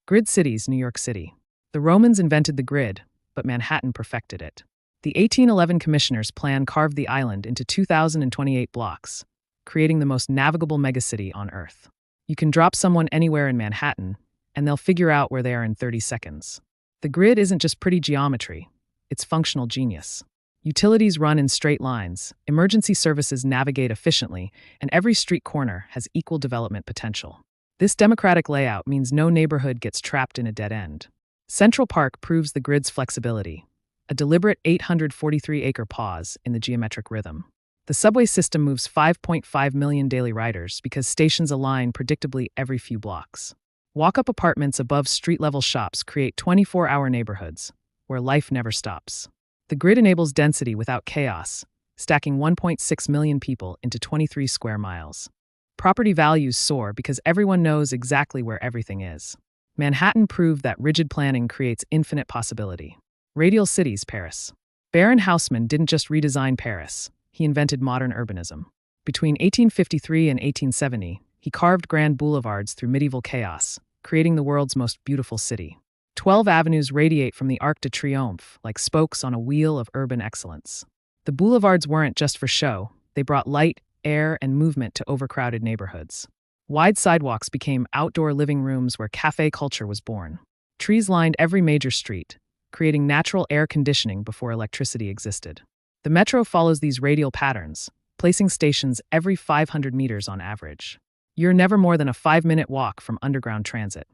Grid cities, New York City. The Romans invented the grid, but Manhattan perfected it. The 1811 commissioners' plan carved the island into 2,028 blocks, creating the most navigable megacity on Earth. You can drop someone anywhere in Manhattan, and they'll figure out where they are in 30 seconds. The grid isn't just pretty geometry, it's functional genius. Utilities run in straight lines, emergency services navigate efficiently, and every street corner has equal development potential. This democratic layout means no neighborhood gets trapped in a dead end. Central Park proves the grid's flexibility, a deliberate 843-acre pause in the geometric rhythm. The subway system moves 5.5 million daily riders because stations align predictably every few blocks. Walk-up apartments above street-level shops create 24-hour neighborhoods, where life never stops. The grid enables density without chaos, stacking 1.6 million people into 23 square miles. Property values soar because everyone knows exactly where everything is. Manhattan proved that rigid planning creates infinite possibility. Radial cities, Paris. Baron Haussmann didn't just redesign Paris, he invented modern urbanism. Between 1853 and 1870, he carved grand boulevards through medieval chaos, creating the world's most beautiful city. 12 avenues radiate from the Arc de Triomphe like spokes on a wheel of urban excellence. The boulevards weren't just for show, they brought light, air, and movement to overcrowded neighborhoods. Wide sidewalks became outdoor living rooms where cafe culture was born. Trees lined every major street, creating natural air conditioning before electricity existed. The metro follows these radial patterns, placing stations every 500 meters on average. You're never more than a 5-minute walk from underground transit.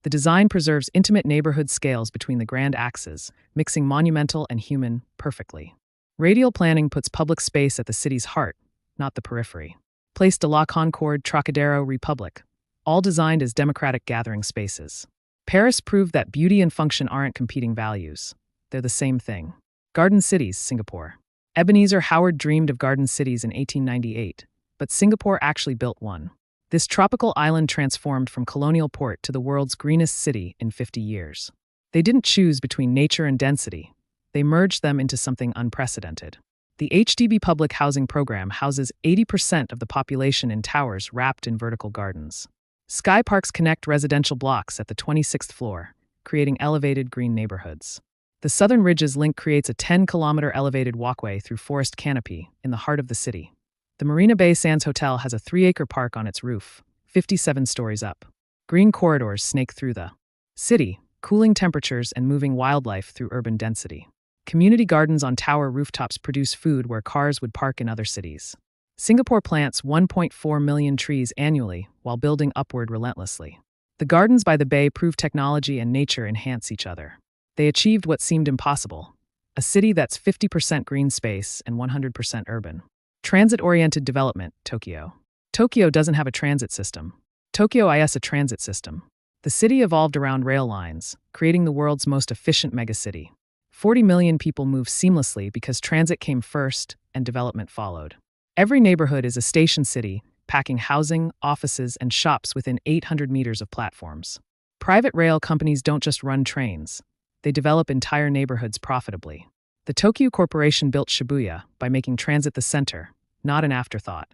The design preserves intimate neighborhood scales between the grand axes, mixing monumental and human perfectly. Radial planning puts public space at the city's heart, not the periphery. Place de la Concorde, Trocadero, Republic, all designed as democratic gathering spaces. Paris proved that beauty and function aren't competing values. They're the same thing. Garden cities, Singapore. Ebenezer Howard dreamed of garden cities in 1898, but Singapore actually built one. This tropical island transformed from colonial port to the world's greenest city in 50 years. They didn't choose between nature and density. They merged them into something unprecedented. The HDB public housing program houses 80% of the population in towers wrapped in vertical gardens. Sky Parks connect residential blocks at the 26th floor, creating elevated green neighborhoods. The Southern Ridges Link creates a 10-kilometer elevated walkway through forest canopy in the heart of the city. The Marina Bay Sands Hotel has a 3-acre park on its roof, 57 stories up. Green corridors snake through the city, cooling temperatures and moving wildlife through urban density. Community gardens on tower rooftops produce food where cars would park in other cities. Singapore plants 1.4 million trees annually while building upward relentlessly. The gardens by the bay prove technology and nature enhance each other. They achieved what seemed impossible, a city that's 50% green space and 100% urban. Transit-oriented development, Tokyo. Tokyo doesn't have a transit system. Tokyo is a transit system. The city evolved around rail lines, creating the world's most efficient megacity. 40 million people move seamlessly because transit came first and development followed. Every neighborhood is a station city, packing housing, offices, and shops within 800 meters of platforms. Private rail companies don't just run trains. They develop entire neighborhoods profitably. The Tokyu Corporation built Shibuya by making transit the center, not an afterthought.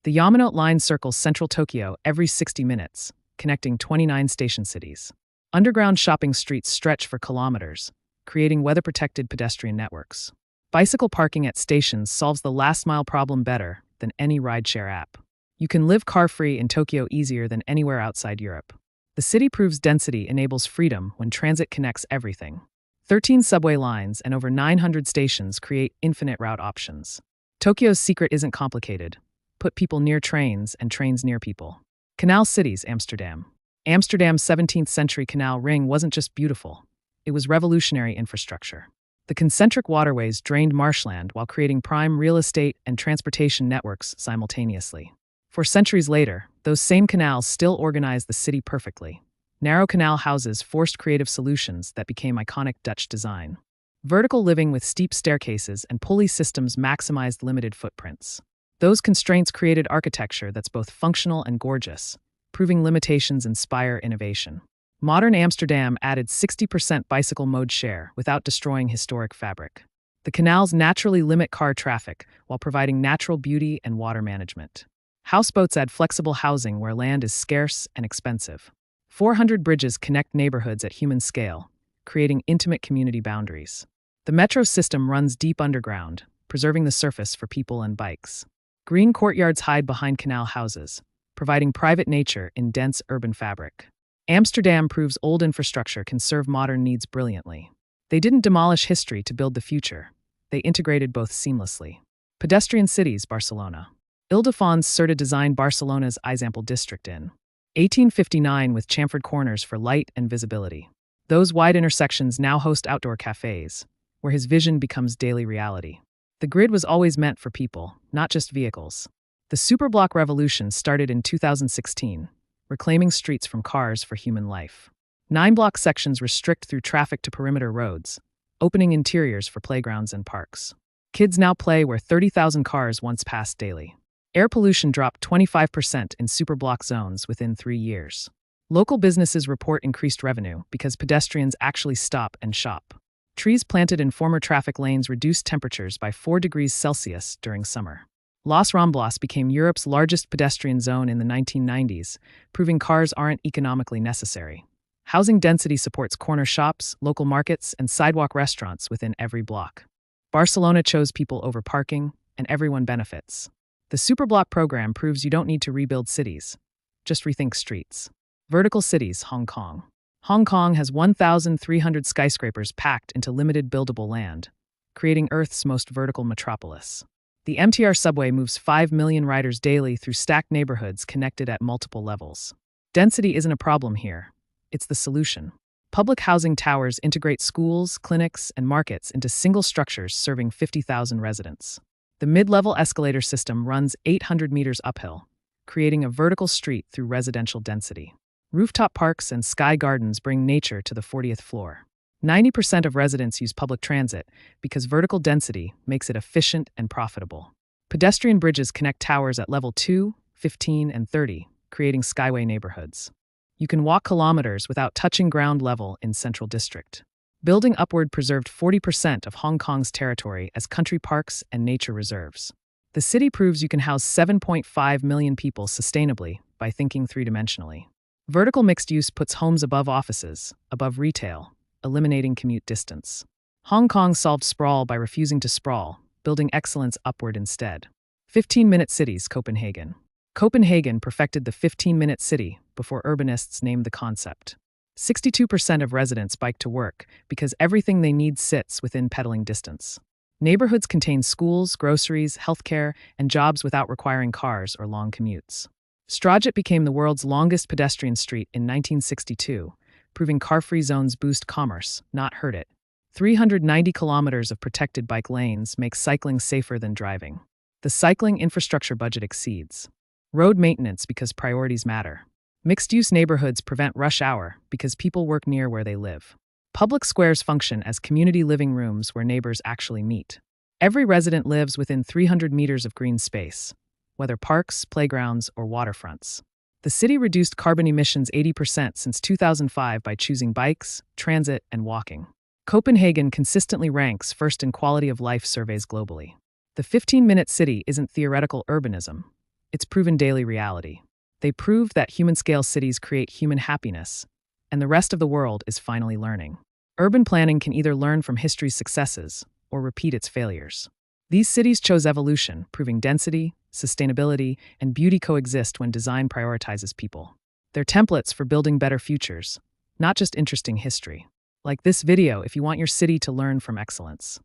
The Yamanote Line circles central Tokyo every 60 minutes, connecting 29 station cities. Underground shopping streets stretch for kilometers, creating weather-protected pedestrian networks. Bicycle parking at stations solves the last-mile problem better than any rideshare app. You can live car-free in Tokyo easier than anywhere outside Europe. The city proves density enables freedom when transit connects everything. 13 subway lines and over 900 stations create infinite route options. Tokyo's secret isn't complicated. Put people near trains and trains near people. Canal cities, Amsterdam. Amsterdam's 17th century canal ring wasn't just beautiful. It was revolutionary infrastructure. The concentric waterways drained marshland while creating prime real estate and transportation networks simultaneously. For centuries later, those same canals still organized the city perfectly. Narrow canal houses forced creative solutions that became iconic Dutch design. Vertical living with steep staircases and pulley systems maximized limited footprints. Those constraints created architecture that's both functional and gorgeous, proving limitations inspire innovation. Modern Amsterdam added 60% bicycle mode share without destroying historic fabric. The canals naturally limit car traffic while providing natural beauty and water management. Houseboats add flexible housing where land is scarce and expensive. 400 bridges connect neighborhoods at human scale, creating intimate community boundaries. The metro system runs deep underground, preserving the surface for people and bikes. Green courtyards hide behind canal houses, providing private nature in dense urban fabric. Amsterdam proves old infrastructure can serve modern needs brilliantly. They didn't demolish history to build the future. They integrated both seamlessly. Pedestrian cities, Barcelona. Ildefons Cerda designed Barcelona's Eixample district in 1859 with chamfered corners for light and visibility. Those wide intersections now host outdoor cafes, where his vision becomes daily reality. The grid was always meant for people, not just vehicles. The superblock revolution started in 2016, reclaiming streets from cars for human life. 9-block sections restrict through traffic to perimeter roads, opening interiors for playgrounds and parks. Kids now play where 30,000 cars once passed daily. Air pollution dropped 25% in superblock zones within 3 years. Local businesses report increased revenue because pedestrians actually stop and shop. Trees planted in former traffic lanes reduced temperatures by 4 degrees Celsius during summer. Las Ramblas became Europe's largest pedestrian zone in the 1990s, proving cars aren't economically necessary. Housing density supports corner shops, local markets, and sidewalk restaurants within every block. Barcelona chose people over parking, and everyone benefits. The Superblock program proves you don't need to rebuild cities. Just rethink streets. Vertical cities, Hong Kong. Hong Kong has 1,300 skyscrapers packed into limited buildable land, creating Earth's most vertical metropolis. The MTR subway moves 5 million riders daily through stacked neighborhoods connected at multiple levels. Density isn't a problem here. It's the solution. Public housing towers integrate schools, clinics, and markets into single structures serving 50,000 residents. The mid-level escalator system runs 800 meters uphill, creating a vertical street through residential density. Rooftop parks and sky gardens bring nature to the 40th floor. 90% of residents use public transit because vertical density makes it efficient and profitable. Pedestrian bridges connect towers at level 2, 15, and 30, creating skyway neighborhoods. You can walk kilometers without touching ground level in Central District. Building upward preserved 40% of Hong Kong's territory as country parks and nature reserves. The city proves you can house 7.5 million people sustainably by thinking three-dimensionally. Vertical mixed use puts homes above offices, above retail, eliminating commute distance. Hong Kong solved sprawl by refusing to sprawl, building excellence upward instead. 15-minute cities, Copenhagen. Copenhagen perfected the 15-minute city before urbanists named the concept. 62% of residents bike to work because everything they need sits within pedaling distance. Neighborhoods contain schools, groceries, healthcare, and jobs without requiring cars or long commutes. Straget became the world's longest pedestrian street in 1962, proving car-free zones boost commerce, not hurt it. 390 kilometers of protected bike lanes make cycling safer than driving. The cycling infrastructure budget exceeds. Road maintenance because priorities matter. Mixed-use neighborhoods prevent rush hour because people work near where they live. Public squares function as community living rooms where neighbors actually meet. Every resident lives within 300 meters of green space, whether parks, playgrounds, or waterfronts. The city reduced carbon emissions 80% since 2005 by choosing bikes, transit, and walking. Copenhagen consistently ranks first in quality of life surveys globally. The 15-minute city isn't theoretical urbanism. It's proven daily reality. They prove that human-scale cities create human happiness, and the rest of the world is finally learning. Urban planning can either learn from history's successes or repeat its failures. These cities chose evolution, proving density, sustainability, and beauty coexist when design prioritizes people. They're templates for building better futures, not just interesting history. Like this video if you want your city to learn from excellence.